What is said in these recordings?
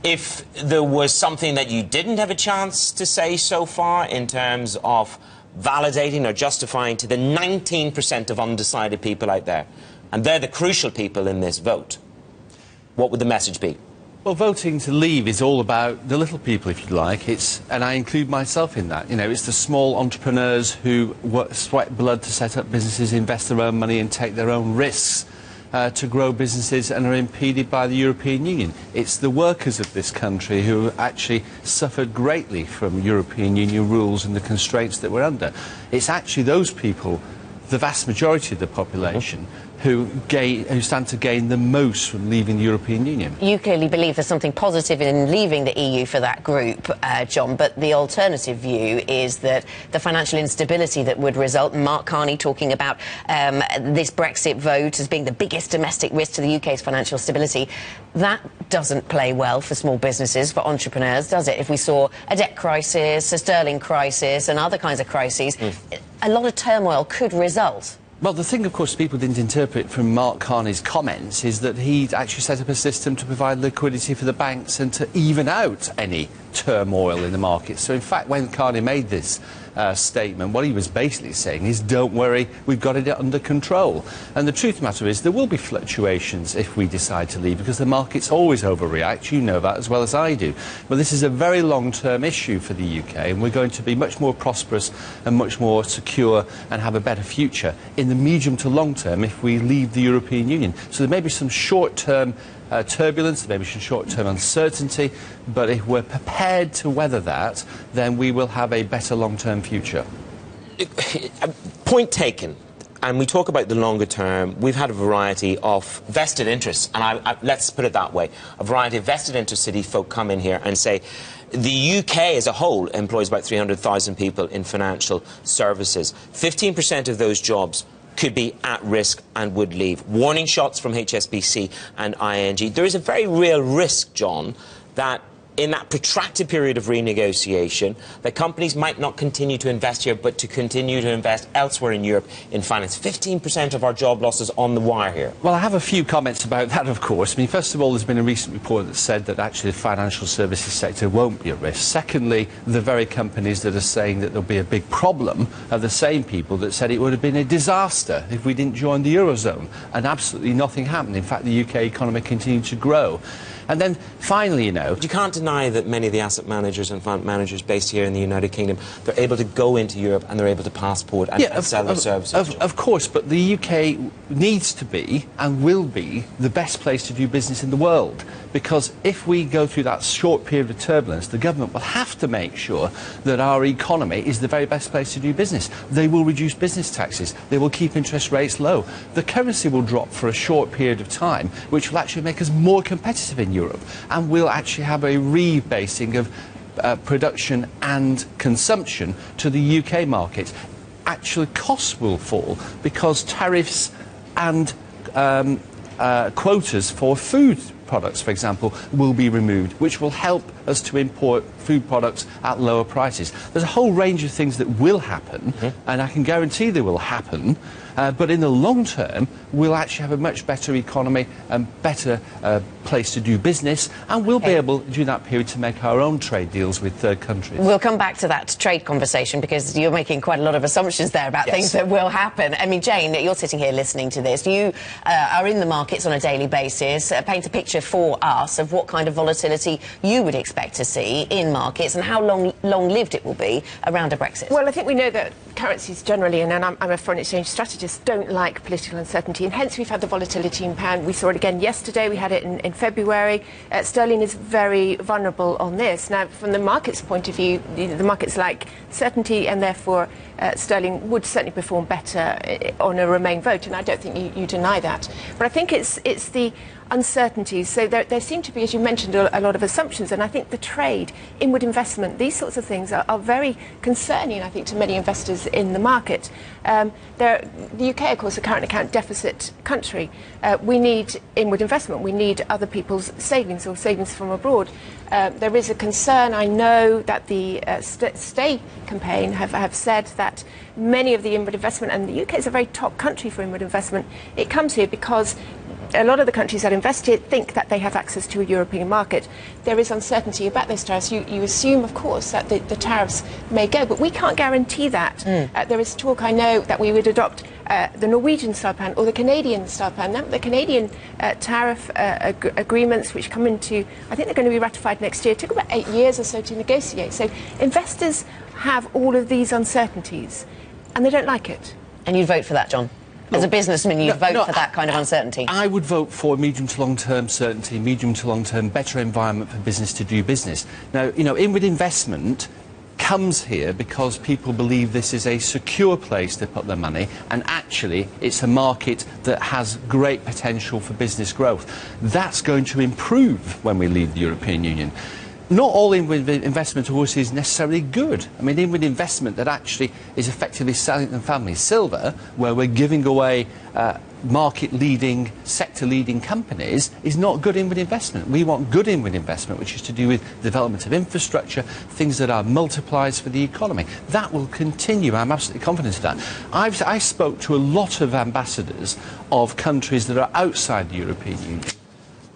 If there was something that you didn't have a chance to say so far in terms of validating or justifying to the 19% of undecided people out there, and they're the crucial people in this vote, what would the message be? Well, voting to leave is all about the little people, if you like. And I include myself in that. You know, it's the small entrepreneurs who sweat blood to set up businesses, invest their own money and take their own risks to grow businesses and are impeded by the European Union. It's the workers of this country who actually suffered greatly from European Union rules and the constraints that we're under. It's actually those people, the vast majority of the population, who stand to gain the most from leaving the European Union. You clearly believe there's something positive in leaving the EU for that group, John, but the alternative view is that the financial instability that would result, Mark Carney talking about this Brexit vote as being the biggest domestic risk to the UK's financial stability, that doesn't play well for small businesses, for entrepreneurs, does it? If we saw a debt crisis, a sterling crisis and other kinds of crises, a lot of turmoil could result. Well, the thing, of course, people didn't interpret from Mark Carney's comments is that he'd actually set up a system to provide liquidity for the banks and to even out any turmoil in the market. So, in fact, when Carney made this statement, what he was basically saying is, don't worry, we've got it under control. And the truth of the matter is there will be fluctuations if we decide to leave, because the markets always overreact. You know that as well as I do. But this is a very long-term issue for the UK, and we're going to be much more prosperous and much more secure and have a better future in the medium to long term if we leave the European Union. So there may be some short-term turbulence, there may be some short-term uncertainty, but if we're prepared to weather that, then we will have a better long-term future. Point taken. And we talk about the longer term. We've had a variety of vested interests, and let's put it that way, a variety of vested interest city folk come in here and say the UK as a whole employs about 300,000 people in financial services. 15% of those jobs could be at risk and would leave. Warning shots from HSBC and ING. There is a very real risk, John, that in that protracted period of renegotiation, that companies might not continue to invest here, but to continue to invest elsewhere in Europe in finance. 15% of our job losses on the wire here. Well, I have a few comments about that, of course. I mean, first of all, there's been a recent report that said that actually the financial services sector won't be at risk. Secondly, the very companies that are saying that there'll be a big problem are the same people that said it would have been a disaster if we didn't join the Eurozone. And absolutely nothing happened. In fact, the UK economy continued to grow. And then, finally, you know... You can't deny that many of the asset managers and fund managers based here in the United Kingdom, they're able to go into Europe and they're able to passport and sell their services. Of course, but the UK needs to be and will be the best place to do business in the world. Because if we go through that short period of turbulence, the government will have to make sure that our economy is the very best place to do business. They will reduce business taxes. They will keep interest rates low. The currency will drop for a short period of time, which will actually make us more competitive in Europe. And we'll actually have a rebasing of production and consumption to the UK market. Actually, costs will fall because tariffs and quotas for food products, for example, will be removed, which will help us to import food products at lower prices. There's a whole range of things that will happen, and I can guarantee they will happen, but in the long term, we'll actually have a much better economy and better place to do business, and we'll be able, during that period, to make our own trade deals with third countries. We'll come back to that trade conversation, because you're making quite a lot of assumptions there about things that will happen. I mean, Jane, you're sitting here listening to this. You are in the markets on a daily basis. Paint a picture for us of what kind of volatility you would expect to see in markets and how long-lived it will be around a Brexit. Well, I think we know that currencies generally, and I'm a foreign exchange strategist, don't like political uncertainty, and hence we've had the volatility in pound. We saw it again yesterday. We had it in February. Sterling is very vulnerable on this. Now, from the market's point of view, the markets like certainty, and therefore sterling would certainly perform better on a Remain vote, and I don't think you deny that. But I think it's the uncertainties. So there seem to be, as you mentioned, a lot of assumptions, and I think the trade, inward investment, these sorts of things are very concerning, I think, to many investors in the market. The UK, of course, a current account deficit country. We need inward investment. We need other people's savings or savings from abroad. There is a concern. I know that the Stay campaign have said that many of the inward investment, and the UK is a very top country for inward investment, it comes here because a lot of the countries that invested think that they have access to a European market. There is uncertainty about those tariffs. You assume, of course, that the tariffs may go, but we can't guarantee that. There is talk, I know, that we would adopt the Norwegian style plan or the Canadian style plan. Now, the Canadian tariff agreements, which come into, I think they're going to be ratified next year, took about 8 years or so to negotiate. So investors have all of these uncertainties, and they don't like it. And you'd vote for that, John? As a businessman, you'd vote for that kind of uncertainty? I would vote for medium to long-term certainty, medium to long-term better environment for business to do business. Now, you know, inward investment comes here because people believe this is a secure place to put their money, and actually it's a market that has great potential for business growth. That's going to improve when we leave the European Union. Not all inward investment, of course, is necessarily good. I mean, inward investment that actually is effectively selling the family silver, where we're giving away market-leading, sector-leading companies, is not good inward investment. We want good inward investment, which is to do with development of infrastructure, things that are multipliers for the economy. That will continue. I'm absolutely confident of that. I spoke to a lot of ambassadors of countries that are outside the European Union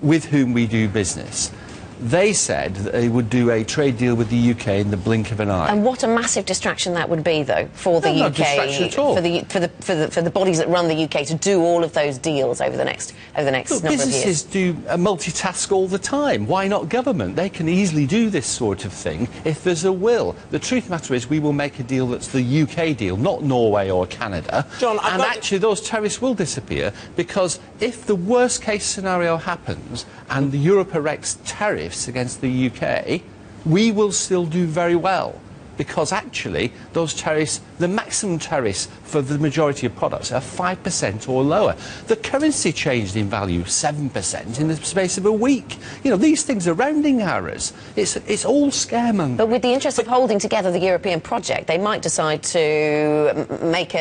with whom we do business. They said that they would do a trade deal with the UK in the blink of an eye. And what a massive distraction that would be, though, for the No, UK, not distraction at all. for the bodies that run the UK to do all of those deals over the next Look, number of years. businesses do multitask all the time. Why not government? They can easily do this sort of thing if there's a will. The truth of the matter is we will make a deal that's the UK deal, not Norway or Canada. John, and actually those tariffs will disappear, because if the worst case scenario happens and the Europe erects tariffs against the UK, we will still do very well, because actually those tariffs, the maximum tariffs for the majority of products are 5% or lower. The currency changed in value 7% in the space of a week. You know, these things are rounding errors. It's all scaremongering. But with the interest of holding together the European project, they might decide to make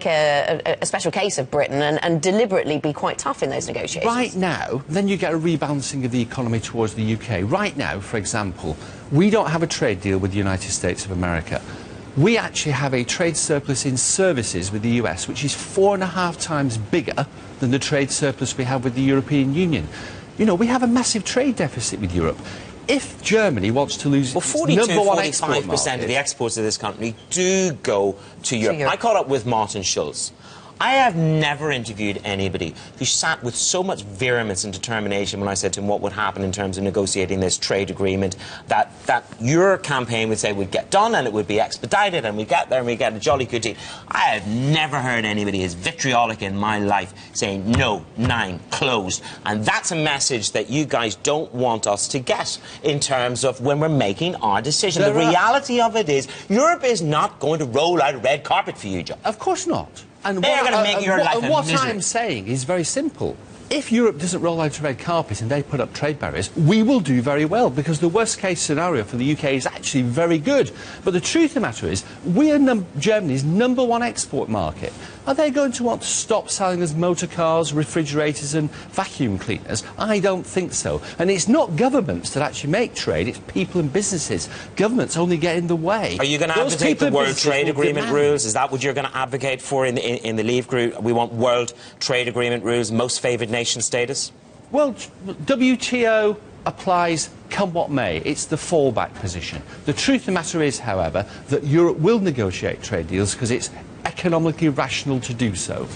a special case of Britain and deliberately be quite tough in those negotiations. Right now, then you get a rebalancing of the economy towards the UK. Right now, for example, we don't have a trade deal with the United States of America. We actually have a trade surplus in services with the US, which is 4.5 times bigger than the trade surplus we have with the European Union. You know, we have a massive trade deficit with Europe. If Germany wants to lose its number one export market, 45% of the exports of this country do go to Europe. I caught up with Martin Schulz. I have never interviewed anybody who sat with so much vehemence and determination when I said to him what would happen in terms of negotiating this trade agreement, that your campaign would say would get done and it would be expedited and we'd get there and we'd get a jolly good deal. I have never heard anybody as vitriolic in my life saying no, nine, closed. And that's a message that you guys don't want us to get in terms of when we're making our decision. The reality of it is Europe is not going to roll out a red carpet for you, Joe. Of course not. And they're going to make your life a misery. What I'm saying is very simple. If Europe doesn't roll out a red carpet and they put up trade barriers, we will do very well, because the worst case scenario for the UK is actually very good. But the truth of the matter is, we are Germany's number one export market. Are they going to want to stop selling us motor cars, refrigerators and vacuum cleaners? I don't think so. And it's not governments that actually make trade, it's people and businesses. Governments only get in the way. Are you going to advocate the World Trade Agreement rules? Is that what you're going to advocate for in the Leave group? We want World Trade Agreement rules, most favoured nation status? Well, WTO applies come what may. It's the fallback position. The truth of the matter is, however, that Europe will negotiate trade deals because it's economically rational to do so.